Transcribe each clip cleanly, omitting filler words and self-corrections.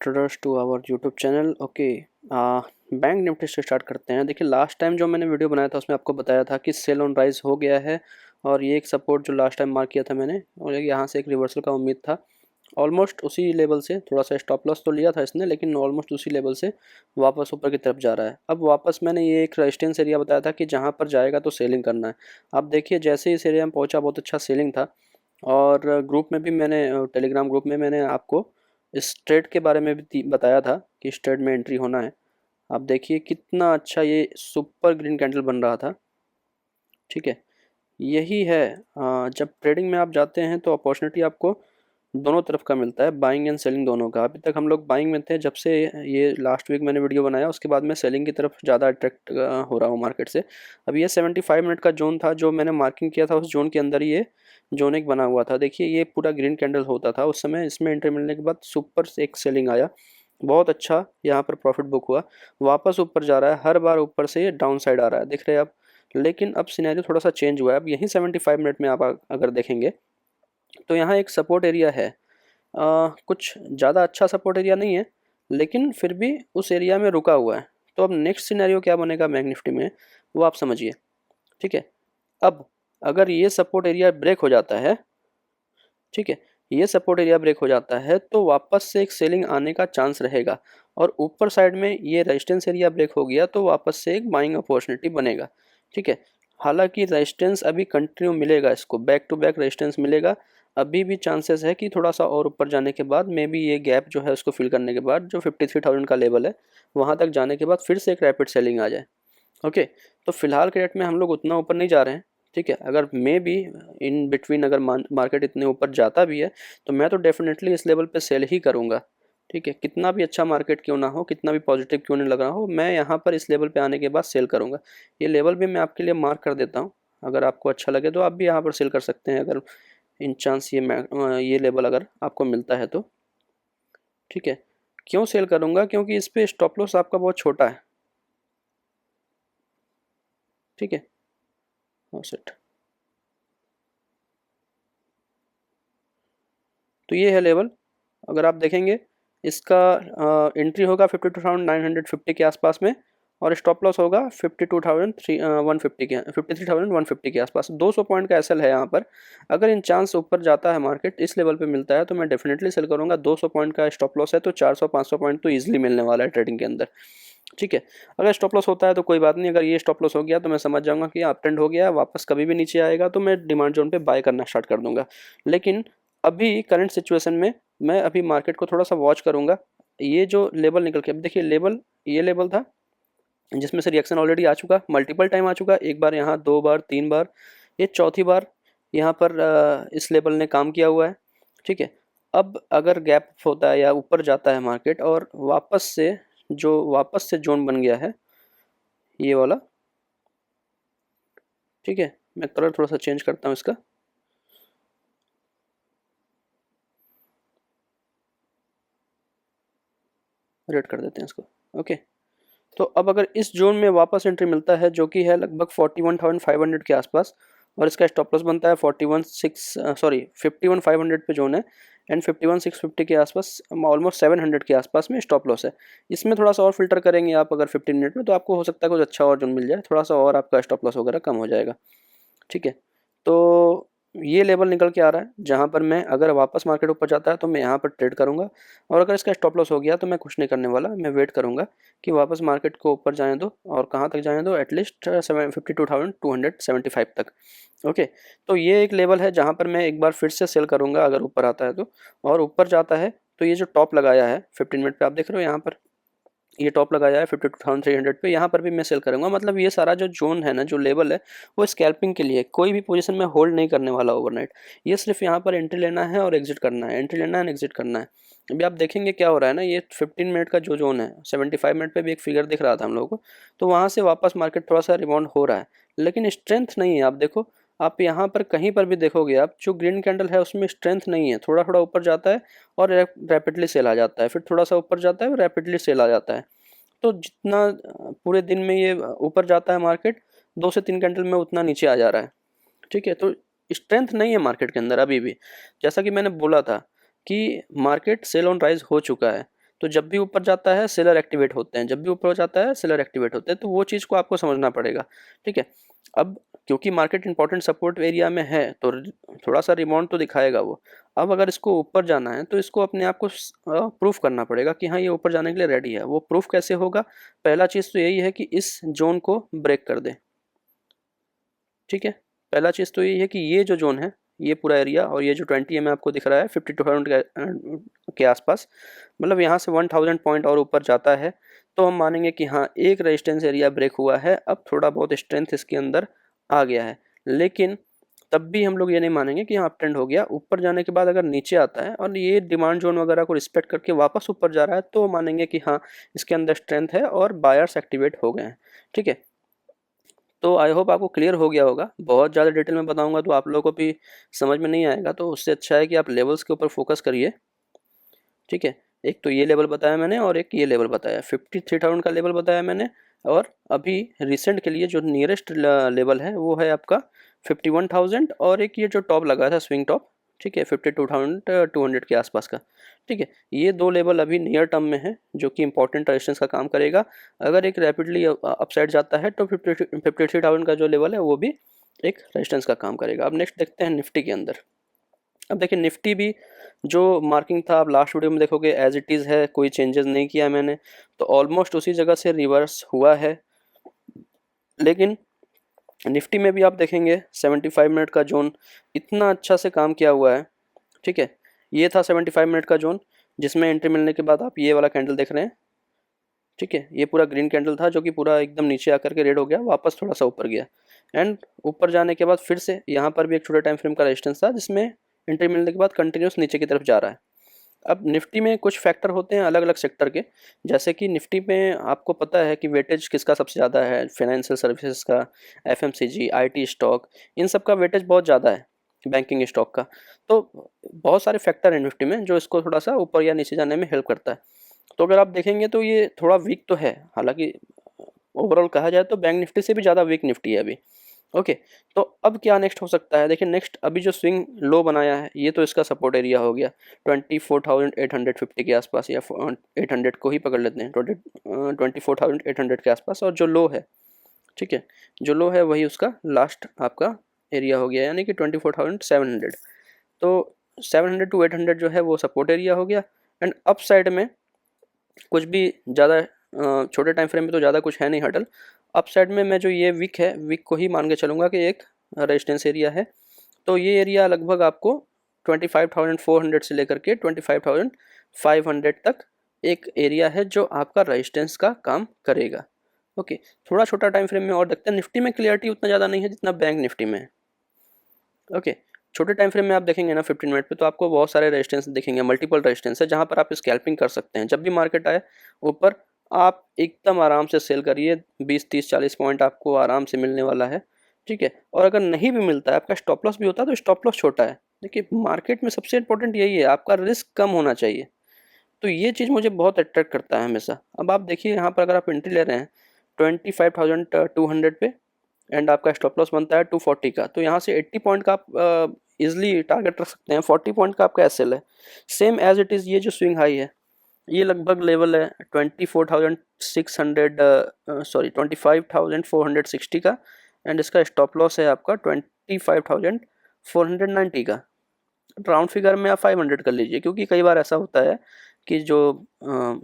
Traders to our YouTube channel. Okay, bank Nifty से start करते हैं। देखिए, लास्ट टाइम जो मैंने वीडियो बनाया था उसमें आपको बताया था कि सेल ऑन राइज हो गया है और ये एक सपोर्ट जो लास्ट टाइम मार्क किया था मैंने, और यहाँ से एक रिवर्सल का उम्मीद था। ऑलमोस्ट उसी लेवल से थोड़ा सा स्टॉप लॉस तो लिया था इसने, लेकिन ऑलमोस्ट उसी लेवल से वापस ऊपर की तरफ जा रहा है। अब वापस मैंने ये एक रेजिस्टेंस एरिया बताया था कि जहाँ पर जाएगा तो सेलिंग करना है। अब देखिए, जैसे इस एरिया में पहुँचा बहुत अच्छा सेलिंग था। और ग्रुप में भी मैंने, टेलीग्राम ग्रुप में मैंने आपको इस ट्रेड के बारे में भी बताया था कि इस ट्रेड में एंट्री होना है। आप देखिए कितना अच्छा ये सुपर ग्रीन कैंडल बन रहा था। ठीक है, यही है। जब ट्रेडिंग में आप जाते हैं तो अपॉर्चुनिटी आपको दोनों तरफ का मिलता है, बाइंग एंड सेलिंग दोनों का। अभी तक हम लोग बाइंग में थे, जब से ये लास्ट वीक मैंने वीडियो बनाया उसके बाद मैं सेलिंग की तरफ ज़्यादा अट्रैक्ट हो रहा हूँ मार्केट से। अब ये 75 मिनट का जोन था जो मैंने मार्किंग किया था, उस जोन के अंदर ये जोन एक बना हुआ था। देखिए, ये पूरा ग्रीन कैंडल होता था उस समय। इसमें एंट्री मिलने के बाद सुपर से एक सेलिंग आया, बहुत अच्छा यहाँ पर प्रॉफिट बुक हुआ। वापस ऊपर जा रहा है, हर बार ऊपर से ये डाउन साइड आ रहा है, दिख रहे हैं आप। लेकिन अब सिनेरियो थोड़ा सा चेंज हुआ है। अब यहीं 75 मिनट में आप अगर देखेंगे तो यहाँ एक सपोर्ट एरिया है। कुछ ज़्यादा अच्छा सपोर्ट एरिया नहीं है, लेकिन फिर भी उस एरिया में रुका हुआ है। तो अब नेक्स्ट सिनेरियो क्या बनेगा बैंक निफ्टी में, वो आप समझिए। ठीक है, अब अगर ये सपोर्ट एरिया ब्रेक हो जाता है, ठीक है, ये सपोर्ट एरिया ब्रेक हो जाता है तो वापस से एक सेलिंग आने का चांस रहेगा। और ऊपर साइड में ये रेजिस्टेंस एरिया ब्रेक हो गया तो वापस से एक बाइंग अपॉर्चुनिटी बनेगा। ठीक है, हालांकि रेजिस्टेंस अभी कंटिन्यू मिलेगा, इसको बैक टू बैक रेजिस्टेंस मिलेगा। अभी भी चांसेस है कि थोड़ा सा और ऊपर जाने के बाद मे बी ये गैप जो है उसको फिल करने के बाद जो 53,000 का लेवल है वहाँ तक जाने के बाद फिर से एक रैपिड सेलिंग आ जाए। ओके, तो फिलहाल के रेट में हम लोग उतना ऊपर नहीं जा रहे हैं। ठीक है, अगर मे बी इन बिटवीन अगर मार्केट इतने ऊपर जाता भी है तो मैं तो डेफिनेटली इस लेवल पे सेल ही करूँगा। ठीक है, कितना भी अच्छा मार्केट क्यों ना हो, कितना भी पॉजिटिव क्यों नहीं लग रहा हो, मैं यहाँ पर इस लेवल पे आने के बाद सेल करूँगा। ये लेवल भी मैं आपके लिए मार्क कर देता हूँ, अगर आपको अच्छा लगे तो आप भी यहाँ पर सेल कर सकते हैं, अगर इन चांस ये लेवल अगर आपको मिलता है तो। ठीक है, क्यों सेल करूँगा, क्योंकि इस पर स्टॉप लॉस आपका बहुत छोटा है। ठीक है, सेट। तो ये है लेवल। अगर आप देखेंगे इसका एंट्री होगा 52,950 के आसपास में, और स्टॉप लॉस होगा 52,150 के 53,150 के आसपास। 200 पॉइंट का एसएल है यहाँ पर। अगर इन चांस ऊपर जाता है मार्केट, इस लेवल पे मिलता है तो मैं डेफिनेटली सेल करूँगा। 200 पॉइंट का स्टॉप लॉस है तो 400-500 पॉइंट तो ईजिली मिलने वाला है ट्रेडिंग के अंदर। ठीक है, अगर स्टॉप लॉस होता है तो कोई बात नहीं। अगर ये स्टॉप लॉस हो गया तो मैं समझ जाऊंगा कि अप ट्रेंड हो गया, वापस कभी भी नीचे आएगा तो मैं डिमांड जोन पे बाय करना स्टार्ट कर दूंगा। लेकिन अभी करंट सिचुएशन में मैं अभी मार्केट को थोड़ा सा वॉच करूंगा। ये जो लेवल निकल के, अब देखिए लेवल, ये लेवल था जिसमें से रिएक्शन ऑलरेडी आ चुका, मल्टीपल टाइम आ चुका। एक बार यहाँ, दो बार, तीन बार, ये चौथी बार यहाँ पर इस लेवल ने काम किया हुआ है। ठीक है, अब अगर गैप होता है या ऊपर जाता है मार्केट और वापस से जोन बन गया है ये वाला। ठीक है, मैं कलर थोड़ा सा चेंज करता हूँ इसका। रेड कर देते हैं इसको। ओके, तो अब अगर इस जोन में वापस एंट्री मिलता है जो कि है लगभग 41,500 के आसपास, और इसका स्टॉप लॉस बनता है 51,500 पे जोन है, एंड 51,650 के आसपास, ऑलमोस्ट 700 के आसपास में स्टॉप लॉस है। इसमें थोड़ा सा और फिल्टर करेंगे आप अगर 15 मिनट में तो आपको हो सकता है कुछ अच्छा और जोन मिल जाए, थोड़ा सा और आपका स्टॉप लॉस वगैरह कम हो जाएगा। ठीक है, तो ये लेवल निकल के आ रहा है जहाँ पर मैं, अगर वापस मार्केट ऊपर जाता है तो मैं यहाँ पर ट्रेड करूँगा। और अगर इसका स्टॉप लॉस हो गया तो मैं कुछ नहीं करने वाला, मैं वेट करूँगा कि वापस मार्केट को ऊपर जाने दो। और कहाँ तक जाने दो, एटलीस्ट 52,275 तक। ओके, तो ये एक लेवल है जहाँ पर मैं एक बार फिर से सेल करूँगा अगर ऊपर आता है तो। और ऊपर जाता है तो ये जो टॉप लगाया है 15 मिनट पे, आप देख रहे हो यहाँ पर ये टॉप लगाया है 52,300 पे, यहाँ पर भी मैं सेल करूँगा। मतलब ये सारा जो जोन है ना, जो लेवल है, वो स्कैल्पिंग के लिए, कोई भी पोजीशन में होल्ड नहीं करने वाला ओवरनाइट। ये सिर्फ यहाँ पर एंट्री लेना है और एग्जिट करना है, एंट्री लेना है एग्जिट करना है। अभी आप देखेंगे क्या हो रहा है ना, ये 15 मिनट का जो जोन है, 75 मिनट पे भी एक फिगर दिख रहा था हम लोगों को, तो वहाँ से वापस मार्केट थोड़ा सा रिबाउंड हो रहा है, लेकिन स्ट्रेंथ नहीं है। आप देखो, आप यहाँ पर कहीं पर भी देखोगे आप, जो ग्रीन कैंडल है उसमें स्ट्रेंथ नहीं है। थोड़ा थोड़ा ऊपर जाता है और रैपिडली सेल आ जाता है, फिर थोड़ा सा ऊपर जाता है और रैपिडली सेल आ जाता है। तो जितना पूरे दिन में ये ऊपर जाता है मार्केट, 2 से 3 कैंडल में उतना नीचे आ जा रहा है। ठीक है, तो स्ट्रेंथ नहीं है मार्केट के अंदर अभी भी। जैसा कि मैंने बोला था कि मार्केट सेल ऑन राइज हो चुका है, तो जब भी ऊपर जाता है सेलर एक्टिवेट होते हैं, जब भी ऊपर जाता है सेलर एक्टिवेट होते हैं, तो वो चीज़ को आपको समझना पड़ेगा। ठीक है, अब क्योंकि मार्केट इंपॉर्टेंट सपोर्ट एरिया में है तो थोड़ा सा रिबाउंड तो दिखाएगा वो। अब अगर इसको ऊपर जाना है तो इसको अपने आप को प्रूफ करना पड़ेगा कि हाँ ये ऊपर जाने के लिए रेडी है। वो प्रूफ कैसे होगा? पहला चीज़ तो यही है कि इस जोन को ब्रेक कर दे। ठीक है, पहला चीज़ तो यही है कि ये जो जोन है, ये पूरा एरिया और ये जो 20 में आपको दिख रहा है 52,000 के आसपास, मतलब यहाँ से 1000 पॉइंट और ऊपर जाता है तो हम मानेंगे कि हाँ एक रेजिस्टेंस एरिया ब्रेक हुआ है, अब थोड़ा बहुत स्ट्रेंथ इसके अंदर आ गया है। लेकिन तब भी हम लोग ये नहीं मानेंगे कि हाँ अप ट्रेंड हो गया। ऊपर जाने के बाद अगर नीचे आता है और ये डिमांड जोन वगैरह को रिस्पेक्ट करके वापस ऊपर जा रहा है तो मानेंगे कि हाँ इसके अंदर स्ट्रेंथ है और बायर्स एक्टिवेट हो गए हैं। ठीक है, तो आई होप आपको क्लियर हो गया होगा। बहुत ज़्यादा डिटेल में बताऊंगा तो आप लोगों को भी समझ में नहीं आएगा, तो उससे अच्छा है कि आप लेवल्स के ऊपर फोकस करिए। ठीक है, एक तो ये लेवल बताया मैंने और एक ये लेवल बताया, 53,000 का लेवल बताया मैंने, और अभी रिसेंट के लिए जो नियरेस्ट लेवल है वो है आपका 51,000, और एक ये जो टॉप लगा था स्विंग टॉप, ठीक है 52,200 के आसपास का। ठीक है, ये दो लेवल अभी नियर टर्म में है जो कि इंपॉर्टेंट रेजिस्टेंस का काम करेगा। अगर एक रैपिडली अपसाइड जाता है तो 53,000 का जो लेवल है वो भी एक रेजिस्टेंस का काम करेगा। अब नेक्स्ट देखते हैं निफ्टी के अंदर। अब देखिए निफ्टी भी जो मार्किंग था आप लास्ट वीडियो में देखोगे एज इट इज़ है, कोई चेंजेस नहीं किया मैंने, तो ऑलमोस्ट उसी जगह से रिवर्स हुआ है। लेकिन निफ्टी में भी आप देखेंगे 75 मिनट का जोन इतना अच्छा से काम किया हुआ है। ठीक है, ये था 75 मिनट का जोन जिसमें एंट्री मिलने के बाद आप ये वाला कैंडल देख रहे हैं। ठीक है, ये पूरा ग्रीन कैंडल था जो कि पूरा एकदम नीचे आकर के रेड हो गया, वापस थोड़ा सा ऊपर गया, एंड ऊपर जाने के बाद फिर से यहाँ पर भी एक छोटे टाइम फ्रेम का रेजिस्टेंस था जिसमें एंट्री मिलने के बाद कंटिन्यूस नीचे की तरफ जा रहा है। अब निफ्टी में कुछ फैक्टर होते हैं अलग अलग सेक्टर के, जैसे कि निफ्टी में आपको पता है कि वेटेज किसका सबसे ज़्यादा है, फाइनेंशियल सर्विसेज का, एफएमसीजी, आईटी स्टॉक, इन सब का वेटेज बहुत ज़्यादा है, बैंकिंग स्टॉक का। तो बहुत सारे फैक्टर हैं निफ्टी में जो इसको थोड़ा सा ऊपर या नीचे जाने में हेल्प करता है। तो अगर आप देखेंगे तो ये थोड़ा वीक तो है, हालांकि ओवरऑल कहा जाए तो बैंक निफ्टी से भी ज़्यादा वीक निफ्टी है अभी। ओके, तो अब क्या नेक्स्ट हो सकता है? देखिए नेक्स्ट अभी जो स्विंग लो बनाया है ये तो इसका सपोर्ट एरिया हो गया 24,850 के आसपास, या 800 को ही पकड़ लेते हैं, 24,800 के आसपास, और जो लो है, ठीक है, जो लो है वही उसका लास्ट आपका एरिया हो गया, यानी कि 24,700। तो 700 टू 800 जो है वो सपोर्ट एरिया हो गया। एंड अप साइड में कुछ भी ज़्यादा छोटे टाइम फ्रेम में तो ज़्यादा कुछ है नहीं हटल। अप साइड में मैं जो ये विक है, विक को ही मान के चलूँगा कि एक रेजिस्टेंस एरिया है। तो ये एरिया लगभग आपको 25,400 से लेकर के 25,500 तक एक एरिया है जो आपका रेजिस्टेंस का काम करेगा। ओके, थोड़ा छोटा टाइम फ्रेम में और देखते हैं। निफ्टी में क्लियरिटी उतना ज़्यादा नहीं है जितना बैंक निफ्टी में है। ओके, छोटे टाइम फ्रेम में आप देखेंगे ना 15 मिनट पे, तो आपको बहुत सारे रेजिस्टेंस दिखेंगे, मल्टीपल रेजिस्टेंस है जहाँ पर आप स्कैल्पिंग कर सकते हैं। जब भी मार्केट आए ऊपर आप एकदम आराम से सेल करिए, 20 30 40 पॉइंट आपको आराम से मिलने वाला है। ठीक है, और अगर नहीं भी मिलता है, आपका स्टॉप लॉस भी होता है तो स्टॉप लॉस छोटा है। देखिए मार्केट में सबसे इंपॉर्टेंट यही है, आपका रिस्क कम होना चाहिए। तो ये चीज़ मुझे बहुत अट्रैक्ट करता है हमेशा। अब आप देखिए यहाँ पर अगर आप एंट्री ले रहे हैं 25,200 पे, एंड आपका स्टॉप लॉस बनता है 240 का, तो यहाँ से 80 पॉइंट का आप इजिली टारगेट रख सकते हैं। 40 पॉइंट का आपका एसएल है, सेम एज इट इज़। ये जो स्विंग हाई है ये लगभग लेवल है 24,600 सॉरी 25,460 का, एंड इसका स्टॉप लॉस है आपका 25,490 का। राउंड फिगर में आप 500 कर लीजिए, क्योंकि कई बार ऐसा होता है कि जो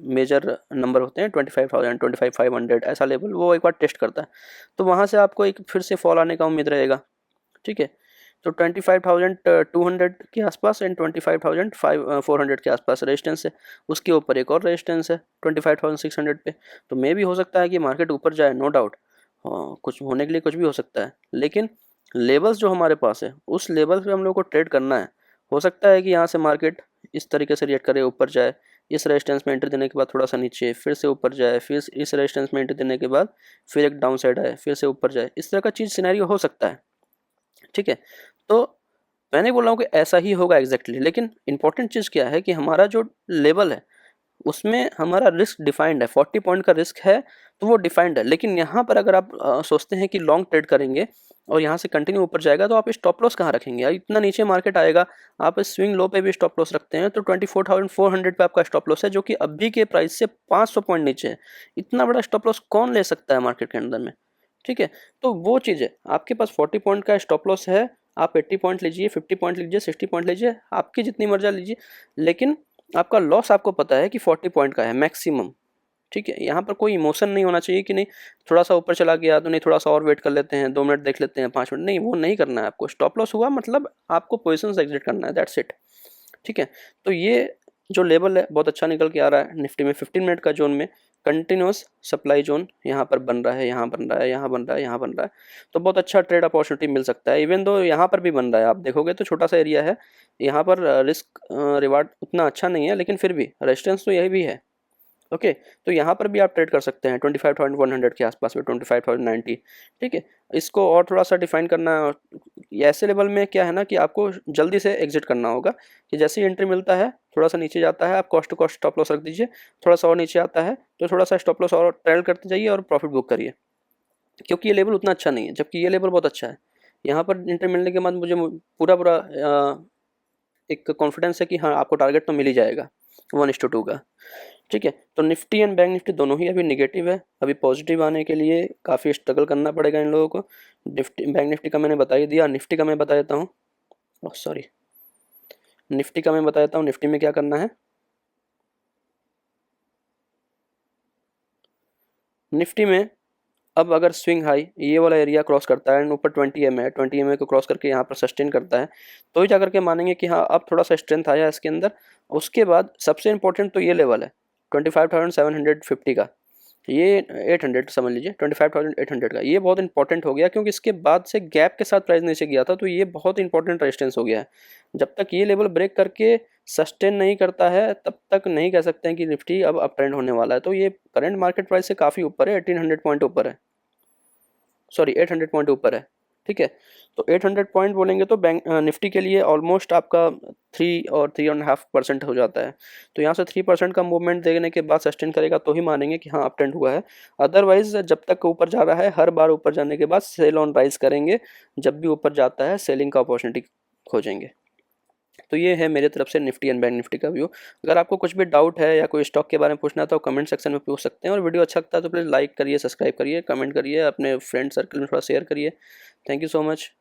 मेजर नंबर होते हैं 25,000 25,500 ऐसा लेवल वो एक बार टेस्ट करता है, तो वहाँ से आपको एक फिर से फॉल आने का उम्मीद रहेगा। ठीक है, तो 25,200 के आसपास एंड 25,400 के आसपास रेजिस्टेंस है, उसके ऊपर एक और रेजिस्टेंस है 25,600 पे। तो मे भी हो सकता है कि मार्केट ऊपर जाए, नो डाउट, कुछ होने के लिए कुछ भी हो सकता है, लेकिन लेवल्स जो हमारे पास है उस लेवल पे हम लोग को ट्रेड करना है। हो सकता है कि यहाँ से मार्केट इस तरीके से रिएक्ट करे, ऊपर जाए, इस रेजिस्टेंस में एंट्री देने के बाद थोड़ा सा नीचे, फिर से ऊपर जाए, फिर इस रेजिस्टेंस में एंट्री देने के बाद फिर एक डाउन साइड आए, फिर से ऊपर जाए, इस तरह का चीज़ सिनेरियो हो सकता है। ठीक है, तो मैं नहीं बोल रहा हूँ कि ऐसा ही होगा एग्जैक्टली, लेकिन इंपॉर्टेंट चीज़ क्या है कि हमारा जो लेवल है उसमें हमारा रिस्क डिफाइंड है, 40 पॉइंट का रिस्क है तो वो डिफाइंड है। लेकिन यहाँ पर अगर आप सोचते हैं कि लॉन्ग ट्रेड करेंगे और यहाँ से कंटिन्यू ऊपर जाएगा तो आप स्टॉप लॉस कहाँ रखेंगे यार, इतना नीचे मार्केट आएगा। आप स्विंग लो पे भी स्टॉप लॉस रखते हैं तो 24,400 पे आपका स्टॉप लॉस है, जो कि अभी के प्राइस से 500 पॉइंट नीचे है। इतना बड़ा स्टॉप लॉस कौन ले सकता है मार्केट के अंदर में, ठीक है। तो वो चीज़ है, आपके पास 40 पॉइंट का स्टॉप लॉस है, आप 80 पॉइंट लीजिए, 50 पॉइंट लीजिए, 60 पॉइंट लीजिए, आपकी जितनी मर्जी लीजिए, लेकिन आपका लॉस आपको पता है कि 40 पॉइंट का है मैक्सिमम, ठीक है। यहाँ पर कोई इमोशन नहीं होना चाहिए कि नहीं थोड़ा सा ऊपर चला गया तो नहीं थोड़ा सा और वेट कर लेते हैं, 2 मिनट देख लेते हैं, 5 मिनट, नहीं वो नहीं करना है आपको। स्टॉप लॉस हुआ मतलब आपको पोजिशन से एग्जिट करना है, दैट्स इट, ठीक है। तो ये जो लेवल है बहुत अच्छा निकल के आ रहा है निफ्टी में 15 मिनट का जोन में, कंटिन्यूस सप्लाई जोन यहाँ पर बन रहा है, यहाँ बन रहा है, यहाँ बन रहा है, यहाँ बन रहा है। तो बहुत अच्छा ट्रेड अपॉर्चुनिटी मिल सकता है। इवन दो यहाँ पर भी बन रहा है, आप देखोगे तो छोटा सा एरिया है, यहाँ पर रिस्क रिवार्ड उतना अच्छा नहीं है, लेकिन फिर भी रेजिस्टेंस तो यही भी है, ओके। तो यहाँ पर भी आप ट्रेड कर सकते हैं 25,100 के आसपास में, 25,090, ठीक है। इसको और थोड़ा सा डिफाइन करना, ऐसे लेवल में क्या है ना कि आपको जल्दी से एग्जिट करना होगा कि जैसे ही एंट्री मिलता है थोड़ा सा नीचे जाता है, आप cost to cost stop loss रख दीजिए, थोड़ा सा और नीचे आता है तो थोड़ा सा स्टॉप लॉस और ट्रेल करते जाइए और प्रॉफिट बुक करिए, क्योंकि ये लेवल उतना अच्छा नहीं है, जबकि ये लेवल बहुत अच्छा है। यहाँ पर एंट्री मिलने के बाद मुझे पूरा पूरा एक कॉन्फिडेंस है कि हाँ आपको टारगेट तो मिल ही जाएगा 1:2 का, ठीक है। तो निफ्टी एंड बैंक निफ्टी दोनों ही अभी निगेटिव है, अभी पॉजिटिव आने के लिए काफ़ी स्ट्रगल करना पड़ेगा इन लोगों को। निफ्टी बैंक निफ्टी का मैंने बता ही दिया, निफ्टी का मैं बता देता हूँ, सॉरी निफ्टी का मैं बता देता हूँ, निफ्टी में क्या करना है। निफ्टी में अब अगर स्विंग हाई ये वाला एरिया क्रॉस करता है एंड ऊपर 20 EMA है, 20 EMA को क्रॉस करके यहाँ पर सस्टेन करता है, तो ही जा करके मानेंगे कि हाँ अब थोड़ा सा स्ट्रेंथ आया है इसके अंदर। उसके बाद सबसे इंपॉर्टेंट तो ये लेवल है 25,750 का, ये 800 समझ लीजिए, 25,800 का, ये बहुत इंपॉर्टेंट हो गया क्योंकि इसके बाद से गैप के साथ प्राइस नीचे गया था, तो ये बहुत इंपॉर्टेंट रेजिस्टेंस हो गया है। जब तक ये लेवल ब्रेक करके सस्टेन नहीं करता है तब तक नहीं कह सकते हैं कि निफ्टी अब अप ट्रेंड होने वाला है। तो ये करंट मार्केट प्राइस से काफ़ी ऊपर है, 1800 पॉइंट ऊपर है, सॉरी 800 पॉइंट ऊपर है, ठीक है। तो 800 पॉइंट बोलेंगे तो बैंक निफ्टी के लिए ऑलमोस्ट आपका 3 और 3.5% हो जाता है। तो यहाँ से 3% का मूवमेंट देखने के बाद सस्टेन करेगा तो ही मानेंगे कि हाँ अप ट्रेंड हुआ है। अदरवाइज जब तक ऊपर जा रहा है हर बार ऊपर जाने के बाद सेल ऑन राइज करेंगे, जब भी ऊपर जाता है सेलिंग का अपॉर्चुनिटी खोजेंगे। तो ये है मेरे तरफ से निफ्टी एंड बैंक निफ्टी का व्यू। अगर आपको कुछ भी डाउट है या कोई स्टॉक के बारे में पूछना है तो कमेंट सेक्शन में पूछ सकते हैं, और वीडियो अच्छा लगता है तो प्लीज़ लाइक करिए, सब्सक्राइब करिए, कमेंट करिए, अपने फ्रेंड सर्कल में थोड़ा शेयर करिए। Thank you so much.